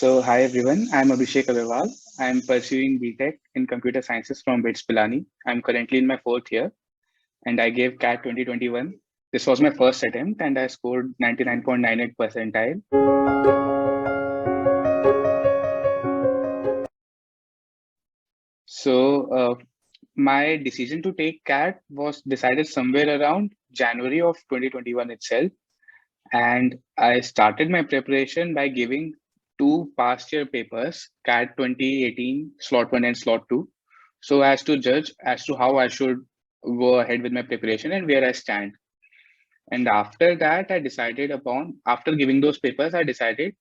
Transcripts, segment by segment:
Hi everyone, I'm Abhishek Agarwal. I'm pursuing BTech in Computer Sciences from BITS Pilani. I'm currently in my fourth year and I gave CAT 2021. This was my first attempt and I scored 99.98 percentile. So my decision to take CAT was decided somewhere around January of 2021 itself. And I started my preparation by giving two past year papers, CAT 2018, slot 1 and slot 2, so as to judge as to how I should go ahead with my preparation and where I stand. And after that, after giving those papers, I decided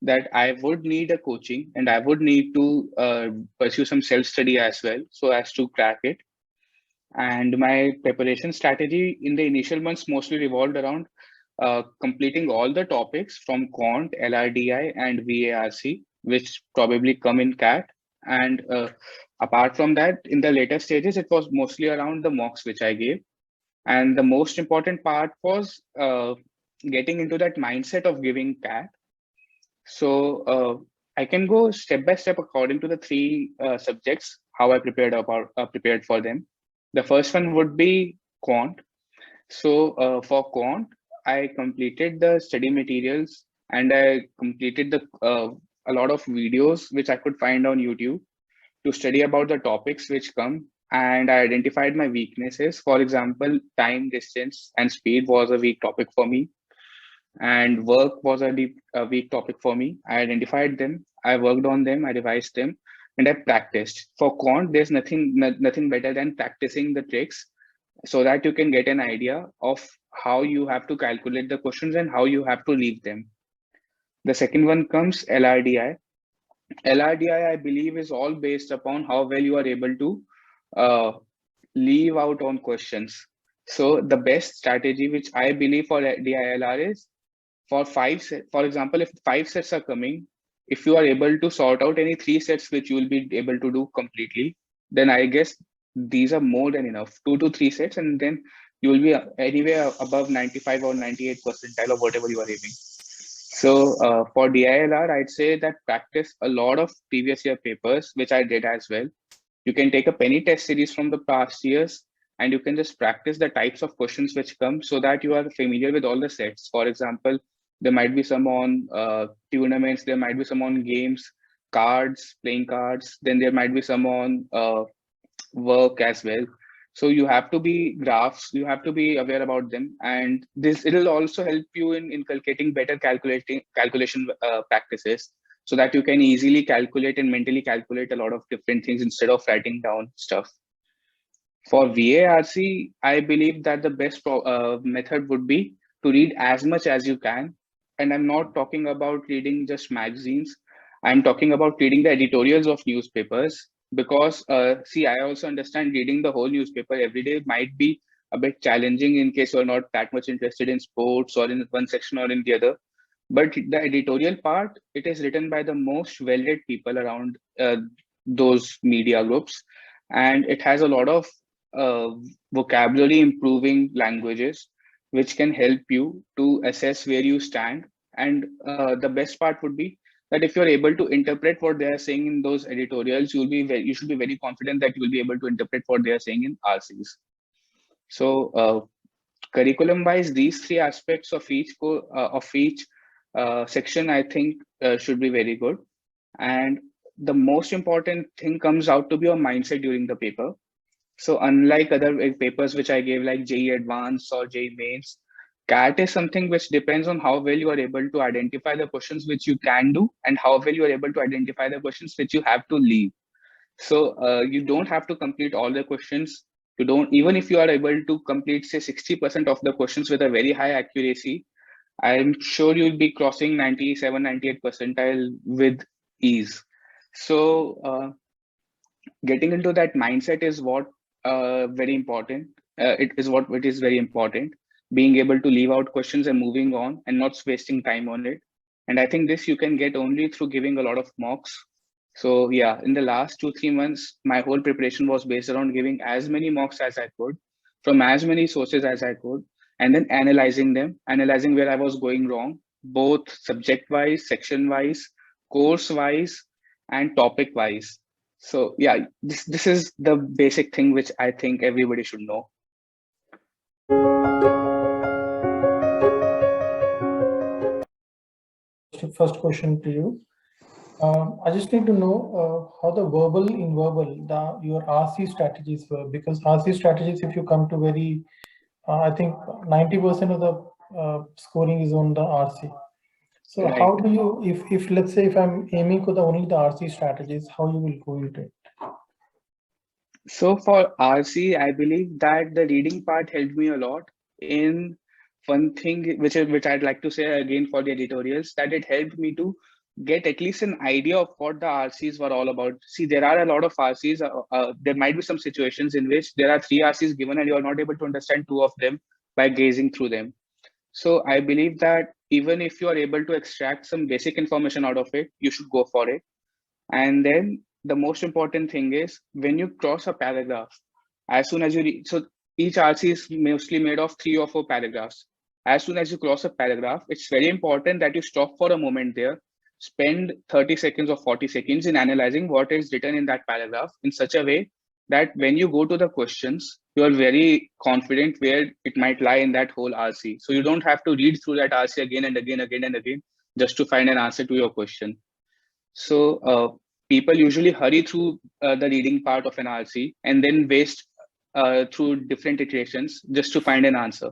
that I would need a coaching and I would need to pursue some self study as well so as to crack it. And my preparation strategy in the initial months mostly revolved around completing all the topics from Quant, LRDI, and VARC, which probably come in CAT. And apart from that, in the later stages, it was mostly around the mocks which I gave. And the most important part was getting into that mindset of giving CAT. So I can go step by step according to the three subjects, how I prepared for them. The first one would be Quant. So for Quant, I completed the study materials and I completed a lot of videos which I could find on YouTube to study about the topics which come. And I identified my weaknesses. For example, time, distance, and speed was a weak topic for me. And work was a weak topic for me. I identified them, I worked on them, I revised them, and I practiced. For Quant, there's nothing better than practicing the tricks so that you can get an idea of how you have to calculate the questions and how you have to leave them. The second one comes LRDI. LRDI, I believe, is all based upon how well you are able to uh, leave out on questions. So the best strategy, which I believe for DILR is for example, if 5 sets are coming, if you are able to sort out any 3 sets which you will be able to do completely, then I guess these are more than enough, 2 to 3 sets, and then you will be anywhere above 95 or 98 percentile of whatever you are aiming. So for DILR, I'd say that practice a lot of previous year papers, which I did as well. You can take a penny test series from the past years and you can just practice the types of questions which come so that you are familiar with all the sets. For example, there might be some on tournaments, there might be some on games, cards, playing cards, then there might be some on work as well. So you have to be graphs, you have to be aware about them, and this it'll also help you in inculcating better calculation practices so that you can easily calculate and mentally calculate a lot of different things instead of writing down stuff. For VARC, I believe that the best method would be to read as much as you can. And I'm not talking about reading just magazines. I'm talking about reading the editorials of newspapers because, see, I also understand reading the whole newspaper every day might be a bit challenging in case you're not that much interested in sports or in one section or in the other. But the editorial part, it is written by the most well-read people around those media groups. And it has a lot of uh, vocabulary improving languages, which can help you to assess where you stand. And the best part would be that if you're able to interpret what they are saying in those editorials, you should be very confident that you will be able to interpret what they are saying in RCs. So curriculum wise, these three aspects of each section, I think, should be very good. And the most important thing comes out to be your mindset during the paper. So unlike other papers which I gave like JE Advanced or JE Mains, CAT is something which depends on how well you are able to identify the questions which you can do and how well you are able to identify the questions which you have to leave. So you don't have to complete all the questions. You don't, even if you are able to complete say 60% of the questions with a very high accuracy, I'm sure you'll be crossing 97, 98 percentile with ease. So getting into that mindset is what very important. It is very important. Being able to leave out questions and moving on and not wasting time on it. And I think this you can get only through giving a lot of mocks. So yeah, in the last 2, 3 months, my whole preparation was based around giving as many mocks as I could from as many sources as I could, and then analyzing them, analyzing where I was going wrong, both subject wise, section wise, course wise and topic wise. So yeah, this is the basic thing which I think everybody should know. First question to you. I just need to know how the verbal in verbal your RC strategies were, because RC strategies, if you come to very, I think 90% of the scoring is on the RC. So Right. how do you, if let's say if I'm aiming for the only the RC strategies, how you will go into it? So for RC, I believe that the reading part helped me a lot. In one thing which I'd like to say again for the editorials, that it helped me to get at least an idea of what the RCs were all about. See, there are a lot of RCs. There might be some situations in which there are 3 RCs given and you are not able to understand 2 of them by gazing through them. So I believe that even if you are able to extract some basic information out of it, you should go for it. And then the most important thing is when you cross a paragraph, as soon as you read, so each RC is mostly made of 3 or 4 paragraphs. As soon as you cross a paragraph, it's very important that you stop for a moment there, spend 30 seconds or 40 seconds in analyzing what is written in that paragraph in such a way that when you go to the questions, you are very confident where it might lie in that whole RC. So you don't have to read through that RC again and again, again and again, just to find an answer to your question. So people usually hurry through the reading part of an RC and then waste through different iterations just to find an answer.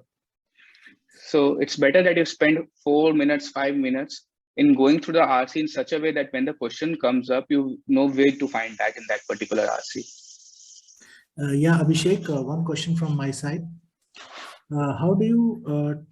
So it's better that you spend 4 minutes, 5 minutes in going through the RC in such a way that when the question comes up, you know where to find that in that particular RC. Yeah, Abhishek, one question from my side. How do you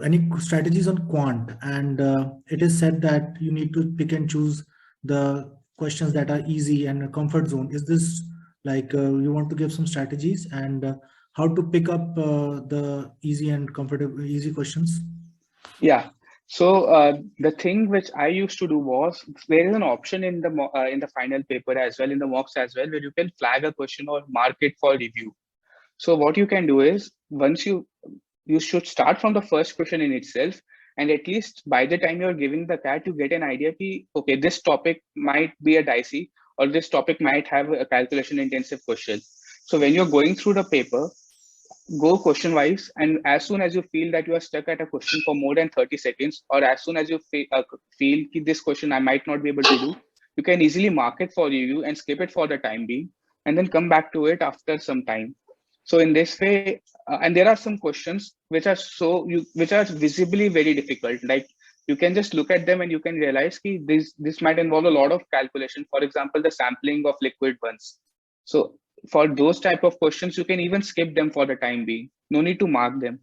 any strategies on quant? And it is said that you need to pick and choose the questions that are easy and a comfort zone. Is this you want to give some strategies and how to pick up the easy and comfortable easy questions? Yeah. So the thing which I used to do was there is an option in the final paper as well, in the mocks as well, where you can flag a question or mark it for review. So what you can do is once you should start from the first question in itself, and at least by the time you're giving the CAT, you get an idea that, okay, this topic might be a dicey or this topic might have a calculation intensive question. So when you're going through the paper, go question wise, and as soon as you feel that you are stuck at a question for more than 30 seconds, or as soon as you feel this question I might not be able to do, you can easily mark it for review and skip it for the time being, and then come back to it after some time. So in this way, and there are some questions which are which are visibly very difficult. Like you can just look at them and you can realize that this might involve a lot of calculation. For example, the sampling of liquid ones. So for those type of questions, you can even skip them for the time being. No need to mark them.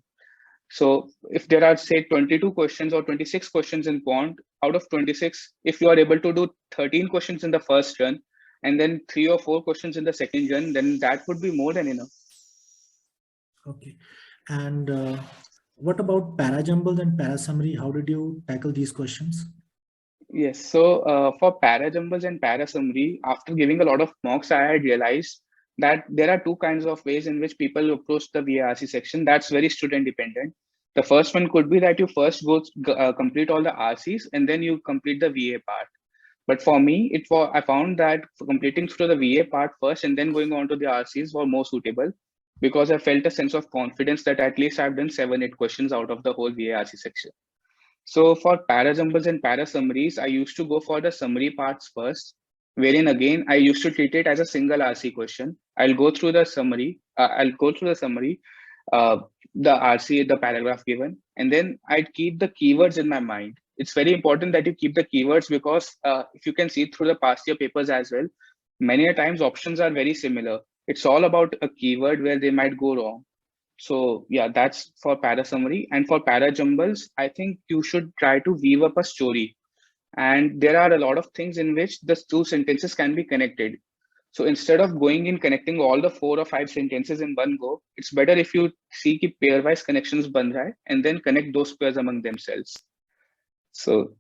So if there are say 22 questions or 26 questions in Quant, out of 26, if you are able to do 13 questions in the first run and then 3 or 4 questions in the second run, then that would be more than enough. Okay. And what about para jumbles and para summary? How did you tackle these questions? Yes. So for para jumbles and para summary, after giving a lot of mocks, I had realized that there are 2 kinds of ways in which people approach the VARC section. That's very student dependent. The first one could be that you first complete all the RCs and then you complete the VA part. But for me, I found that completing through the VA part first and then going on to the RCs were more suitable, because I felt a sense of confidence that at least I've done 7, 8 questions out of the whole VARC section. So for para jumbles and para summaries, I used to go for the summary parts first, wherein again, I used to treat it as a single RC question. I'll go through the summary, the RC, the paragraph given, and then I'd keep the keywords in my mind. It's very important that you keep the keywords, because if you can see through the past year papers as well, many a times options are very similar. It's all about a keyword where they might go wrong. So yeah, that's for para summary. And for para jumbles, I think you should try to weave up a story. And there are a lot of things in which the 2 sentences can be connected. So instead of going in connecting all the 4 or 5 sentences in one go, it's better if you see ki pairwise connections ban raha hai, and then connect those pairs among themselves. So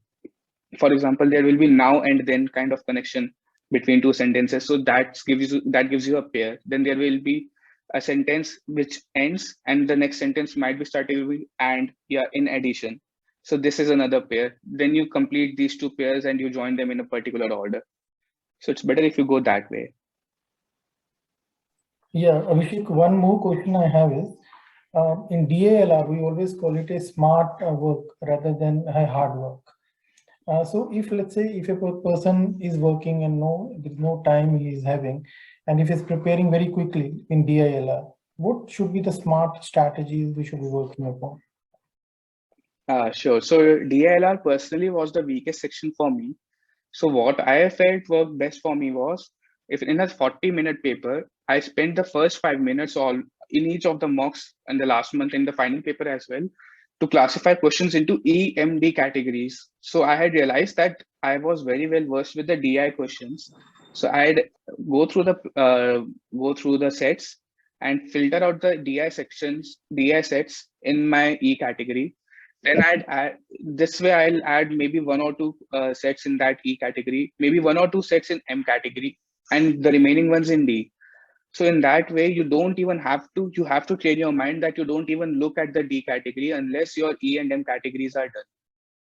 for example, there will be now and then kind of connection between 2 sentences. So that gives you a pair. Then there will be a sentence which ends and the next sentence might be starting with and, yeah, in addition. So this is another pair. Then you complete these two pairs and you join them in a particular order. So it's better if you go that way. Yeah, Abhishek, one more question I have is, in DILR, we always call it a smart work rather than a hard work. So if, let's say, if a person is working and there's no time he is having, and if he's preparing very quickly in DILR, what should be the smart strategies we should be working upon? Sure. So DILR personally was the weakest section for me. So what I felt worked best for me was, if in a 40-minute paper, I spent the first 5 minutes all in each of the mocks and the last month in the final paper as well to classify questions into EMD categories. So I had realized that I was very well versed with the DI questions. So I'd go through the sets and filter out the DI sets in my E category. Then I'd add, this way I'll add maybe one or two sets in that E category, maybe one or two sets in M category, and the remaining ones in D. So in that way, you have to train your mind that you don't even look at the D category unless your E and M categories are done.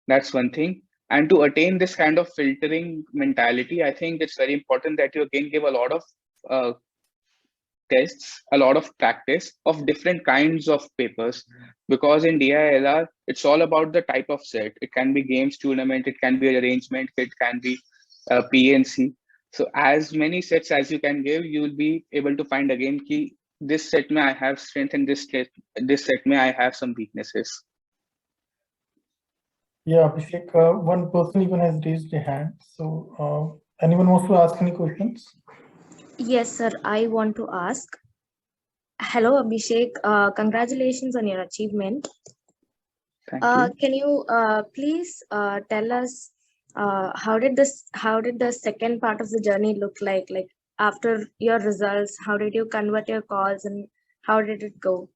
That's one thing. And to attain this kind of filtering mentality, I think it's very important that you again give a lot of uh, tests, a lot of practice of different kinds of papers, because in DILR it's all about the type of set. It can be games tournament, it can be arrangement, it can be PNC. So as many sets as you can give, you will be able to find again key this set may I have strength and this set may I have some weaknesses. Yeah, Abhishek, one person even has raised a hand. So anyone wants to ask any questions? Yes, sir. I want to ask. Hello, Abhishek. Congratulations on your achievement. Thank you. Can you please tell us how did the second part of the journey look like? Like after your results, how did you convert your calls and how did it go?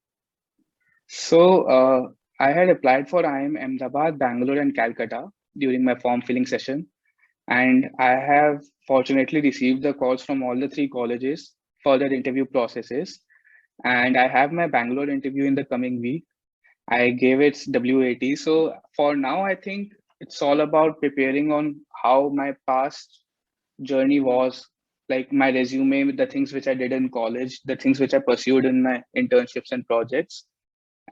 So I had applied for IIM Ahmedabad, Bangalore, and Calcutta during my form filling session. And I have fortunately received the calls from all the three colleges for their interview processes. And I have my Bangalore interview in the coming week. I gave its WAT. So for now, I think it's all about preparing on how my past journey was, like my resume with the things which I did in college, the things which I pursued in my internships and projects.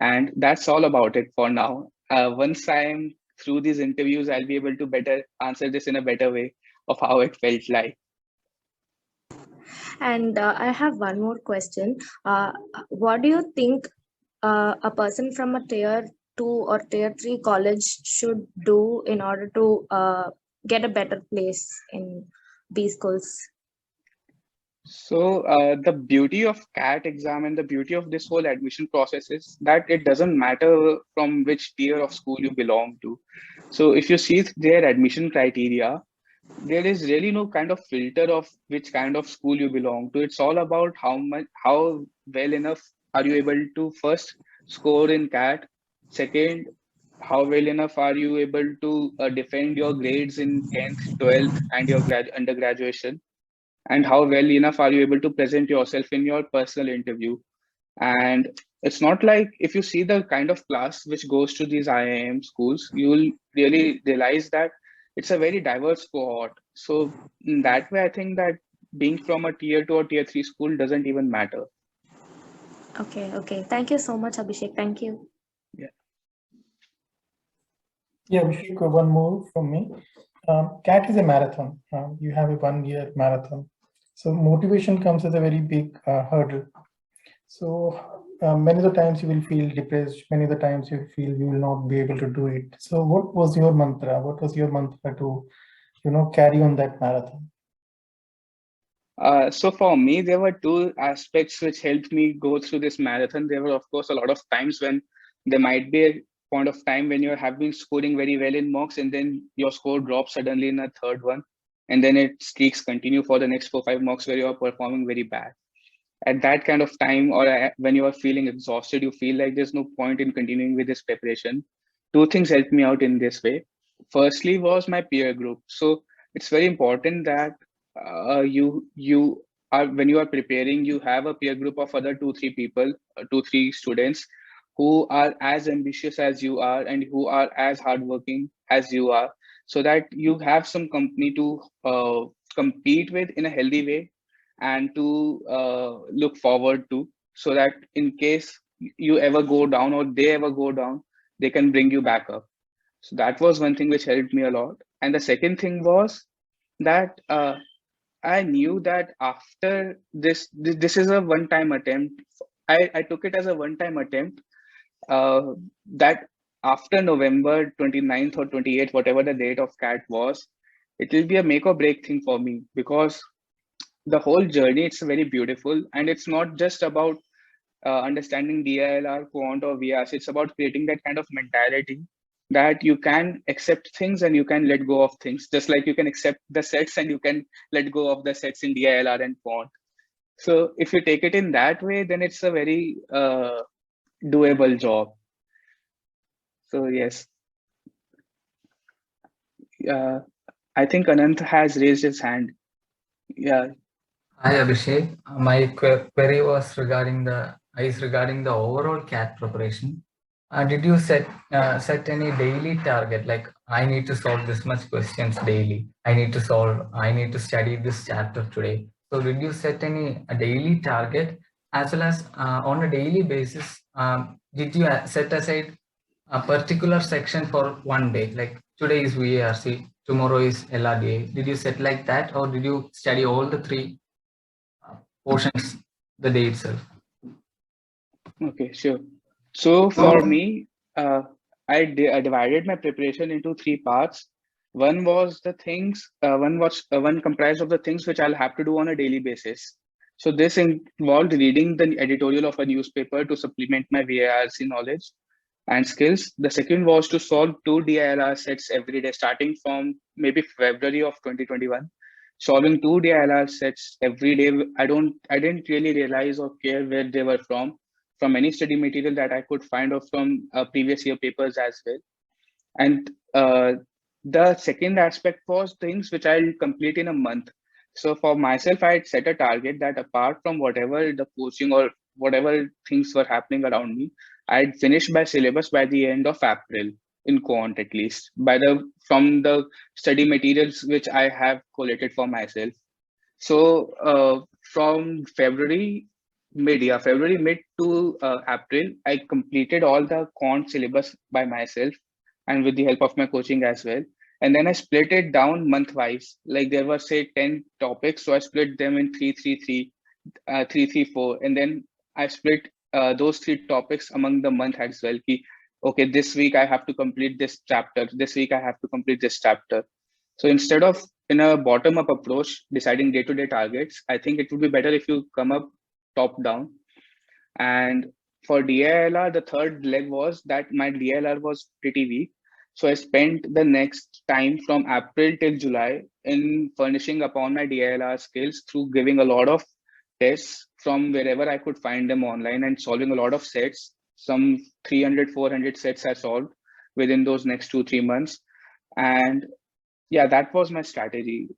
And that's all about it for now. Once I'm through these interviews, I'll be able to better answer this in a better way of how it felt like. And I have one more question. What do you think a person from a tier 2 or tier 3 college should do in order to get a better place in these schools? So the beauty of CAT exam and the beauty of this whole admission process is that it doesn't matter from which tier of school you belong to. So if you see their admission criteria, there is really no kind of filter of which kind of school you belong to. It's all about how well enough are you able to first score in CAT, second, how well enough are you able to defend your grades in 10th, 12th, and your undergraduation, and how well enough are you able to present yourself in your personal interview. And it's not like, if you see the kind of class which goes to these IIM schools, you will really realize that it's a very diverse cohort. So in that way, I think that being from a tier 2 or tier 3 school doesn't even matter. Okay. Thank you so much, Abhishek. Thank you. Yeah, Abhishek, one more from me. CAT is a marathon. You have a 1-year marathon. So motivation comes as a very big hurdle. So many of the times you will feel depressed. Many of the times you feel you will not be able to do it. So what was your mantra? What was your mantra to, carry on that marathon? So for me, there were two aspects which helped me go through this marathon. There were, of course, a lot of times when there might be a point of time when you have been scoring very well in mocks and then your score drops suddenly in a third one. And then it streaks continue for the next 4-5 mocks where you are performing very bad. At that kind of time, or when you are feeling exhausted, you feel like there's no point in continuing with this preparation. Two things helped me out in this way. Firstly was my peer group. So it's very important that you are, when you are preparing, you have a peer group of other 2-3 people, 2-3 students who are as ambitious as you are and who are as hardworking as you are, so that you have some company to compete with in a healthy way and to look forward to, so that in case you ever go down or they ever go down, they can bring you back up. So that was one thing which helped me a lot. And the second thing was that I knew that after this is a one-time attempt. I took it as a one-time attempt, that after November 29th or 28th, whatever the date of CAT was, it will be a make or break thing for me, because the whole journey, it's very beautiful, and it's not just about understanding DILR, Quant or VARC. It's about creating that kind of mentality that you can accept things and you can let go of things, just like you can accept the sets and you can let go of the sets in DILR and Quant. So if you take it in that way, then it's a very doable job. So yes, I think Anant has raised his hand. Yeah. Hi Abhishek, my query was regarding the overall CAT preparation. Did you set any daily target, like I need to solve this much questions daily, I need to study this chapter today? So did you set any daily target, as well as on a daily basis, did you set aside a particular section for one day, like today is VARC, tomorrow is LRDA? Did you set like that, or did you study all the three portions the day itself? Okay, sure. So for me, I divided my preparation into three parts. One was the things, one comprised of the things which I'll have to do on a daily basis. So this involved reading the editorial of a newspaper to supplement my VARC knowledge and skills. The second was to solve 2 DILR sets every day, starting from maybe February of 2021. Solving 2 DILR sets every day. I didn't really realize or care where they were from any study material that I could find, or from previous year papers as well. And the second aspect was things which I'll complete in a month. So for myself, I had set a target that apart from whatever the coaching or whatever things were happening around me, I'd finish my syllabus by the end of April in Quant, at least from the study materials which I have collated for myself. So from February mid to April, I completed all the Quant syllabus by myself and with the help of my coaching as well. And then I split it down month wise. Like there were say 10 topics, so I split them in 3-3-3, 3-3-4, and then I split those 3 topics among the month as well. Okay, this week I have to complete this chapter. This week I have to complete this chapter. So instead of in a bottom-up approach deciding day-to-day targets, I think it would be better if you come up top-down. And for DILR, the third leg was that my DILR was pretty weak. So I spent the next time from April till July in furnishing upon my DILR skills through giving a lot of tests from wherever I could find them online and solving a lot of sets. Some 300-400 sets I solved within those next 2-3 months. And yeah, that was my strategy.